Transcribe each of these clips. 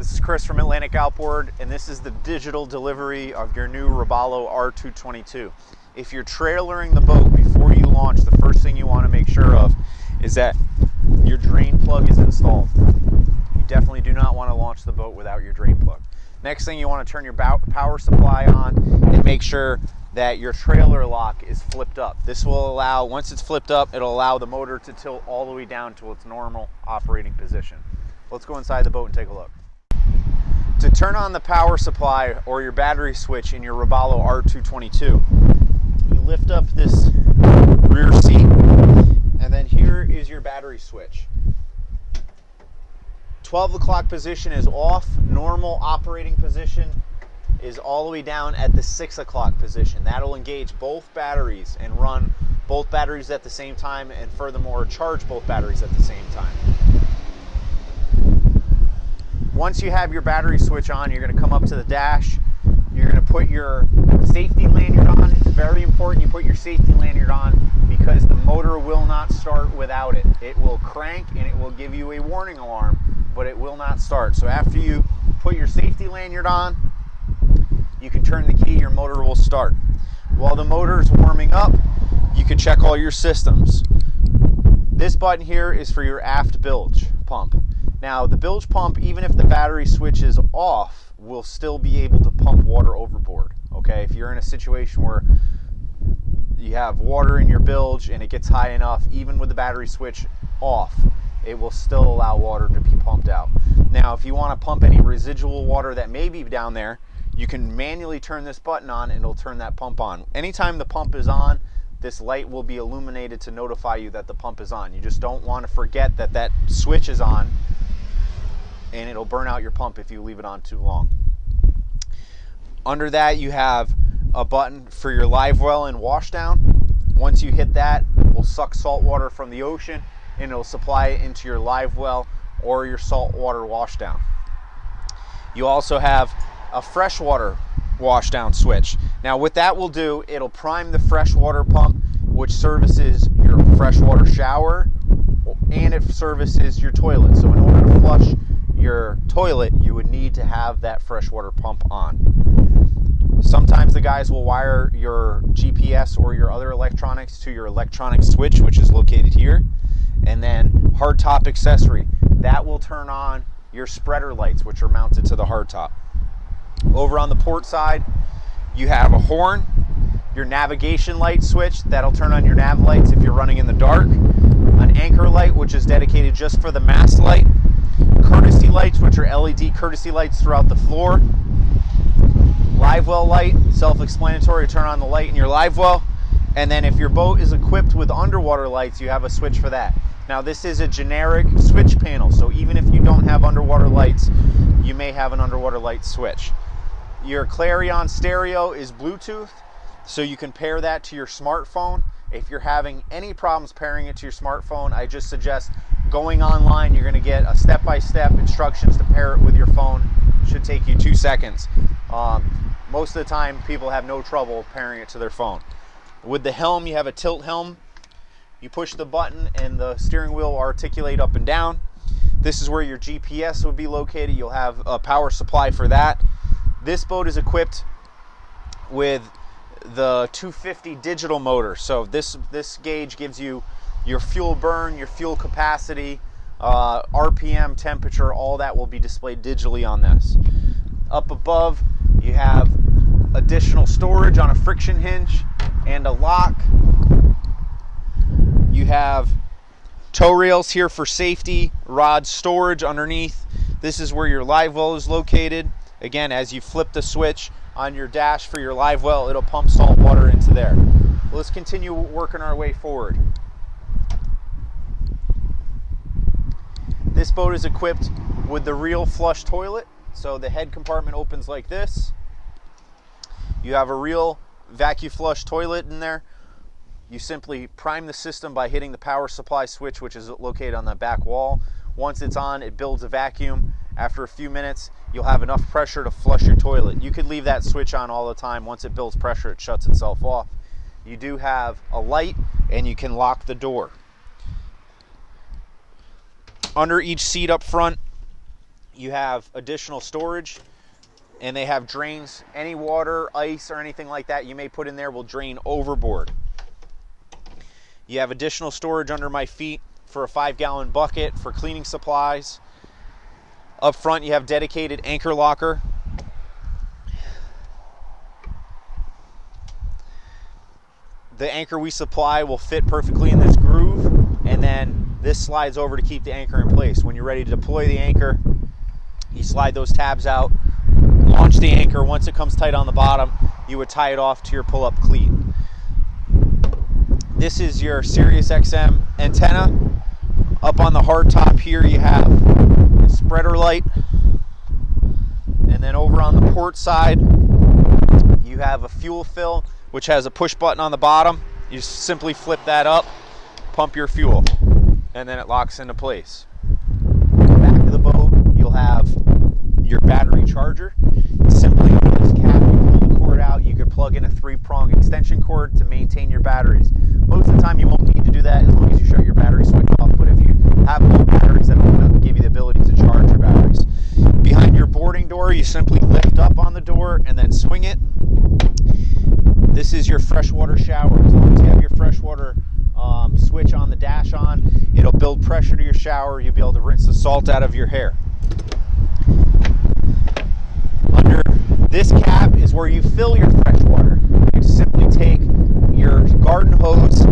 This is Chris from Atlantic Outboard, and this is the digital delivery of your new Robalo R222. If you're trailering the boat before you launch, the first thing you want to make sure of is that your drain plug is installed. You definitely do not want to launch the boat without your drain plug. Next thing, you want to turn your power supply on and make sure that your trailer lock is flipped up. This will allow, once it's flipped up, it'll allow the motor to tilt all the way down to its normal operating position. Let's go inside the boat and take a look. To turn on the power supply or your battery switch in your Robalo R222, you lift up this rear seat, and then here is your battery switch. 12 o'clock position is off. Normal operating position is all the way down at the 6 o'clock position. That'll engage both batteries and run both batteries at the same time, and furthermore charge both batteries at the same time. Once you have your battery switch on, you're going to come up to the dash. You're going to put your safety lanyard on. It's very important you put your safety lanyard on because the motor will not start without it. It will crank and it will give you a warning alarm, but it will not start. So after you put your safety lanyard on, you can turn the key, your motor will start. While the motor is warming up, you can check all your systems. This button here is for your aft bilge pump. Now the bilge pump, even if the battery switch is off, will still be able to pump water overboard. Okay, if you're in a situation where you have water in your bilge and it gets high enough, even with the battery switch off, it will still allow water to be pumped out. Now if you want to pump any residual water that may be down there, you can manually turn this button on and it'll turn that pump on. Anytime the pump is on, this light will be illuminated to notify you that the pump is on. You just don't want to forget that that switch is on, and it'll burn out your pump if you leave it on too long. Under that, you have a button for your live well and wash down. Once you hit that, it will suck salt water from the ocean and it'll supply it into your live well or your saltwater wash down. You also have a freshwater wash down switch. Now what that will do, it'll prime the freshwater pump, which services your freshwater shower, and it services your toilet. So in order to flush your toilet, you would need to have that freshwater pump on. Sometimes the guys will wire your GPS or your other electronics to your electronic switch, which is located here, and then hardtop accessory. That will turn on your spreader lights, which are mounted to the hardtop. Over on the port side, you have a horn, your navigation light switch, that'll turn on your nav lights if you're running in the dark, an anchor light, which is dedicated just for the mast light, courtesy lights, which are LED courtesy lights throughout the floor, live well light, self-explanatory, turn on the light in your live well, and then if your boat is equipped with underwater lights, you have a switch for that. Now this is a generic switch panel, so even if you don't have underwater lights, you may have an underwater light switch. Your Clarion Stereo is Bluetooth, so you can pair that to your smartphone. If you're having any problems pairing it to your smartphone, I just suggest going online. You're going to get a step-by-step instructions to pair it with your phone. It should take you 2 seconds. Most of the time, people have no trouble pairing it to their phone. With the Helm, you have a tilt helm. You push the button and the steering wheel will articulate up and down. This is where your GPS would be located. You'll have a power supply for that. This boat is equipped with the 250 digital motor. So this gauge gives you your fuel burn, your fuel capacity, RPM, temperature, all that will be displayed digitally on this. Up above, you have additional storage on a friction hinge and a lock. You have tow rails here for safety, rod storage underneath. This is where your live well is located. Again, as you flip the switch on your dash for your live well, it'll pump salt water into there. Let's continue working our way forward. This boat is equipped with the real flush toilet. So the head compartment opens like this. You have a real vacuum flush toilet in there. You simply prime the system by hitting the power supply switch, which is located on the back wall. Once it's on, it builds a vacuum. After a few minutes, you'll have enough pressure to flush your toilet. You could leave that switch on all the time. Once it builds pressure, it shuts itself off. You do have a light and you can lock the door. Under each seat up front, you have additional storage, and they have drains. Any water, ice, or anything like that you may put in there will drain overboard. You have additional storage under my feet for a 5-gallon bucket for cleaning supplies. Up front, you have dedicated anchor locker. The anchor we supply will fit perfectly in this groove, and then this slides over to keep the anchor in place. When you're ready to deploy the anchor, you slide those tabs out, launch the anchor. Once it comes tight on the bottom, you would tie it off to your pull-up cleat. This is your Sirius XM antenna. Up on the hard top here, you have a spreader light, and then over on the port side, you have a fuel fill, which has a push button on the bottom. You simply flip that up, pump your fuel, and then it locks into place. Back of the boat, you'll have your battery charger. Simply under this cap, you pull the cord out, you could plug in a 3-prong extension cord to maintain your batteries. Most of the time you won't need to do that as long as you shut your battery switch off, but if you have low batteries, that will give you the ability to charge your batteries. Behind your boarding door, you simply lift up on the door and then swing it. This is your freshwater shower. As long as you have your freshwater switch on the dash on, it'll build pressure to your shower. You'll be able to rinse the salt out of your hair. Under this cap is where you fill your fresh water. You simply take your garden hose.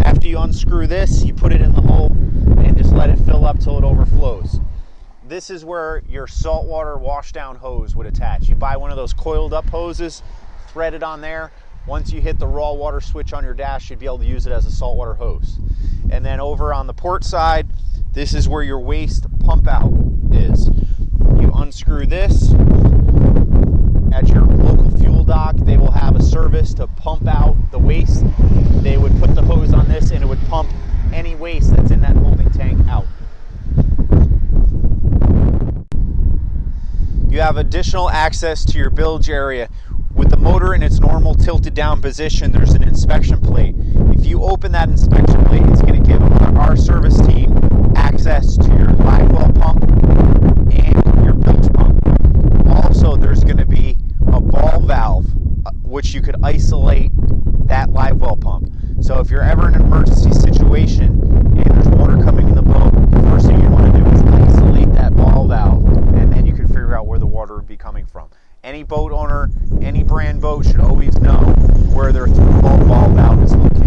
After you unscrew this, you put it in the hole and just let it fill up till it overflows. This is where your saltwater washdown hose would attach. You buy one of those coiled up hoses, thread it on there. Once you hit the raw water switch on your dash, you'd be able to use it as a saltwater hose. And then over on the port side, this is where your waste pump out is. You unscrew this. At your local fuel dock, they will have a service to pump out the waste. They would put the hose on this and it would pump any waste that's in that holding tank out. You have additional access to your bilge area. With the motor in its normal tilted down position, there's an inspection plate. If you open that inspection plate, it's going to give our service team access to your live well pump and your bilge pump. Also, there's going to be a ball valve, which you could isolate that live well pump. So if you're ever in an emergency situation and there's water coming in the boat, the first thing you want to do is isolate that ball valve, and then you can figure out where the water would be coming from. Any boat owner, any brand boat should always know where their through ball valve is located.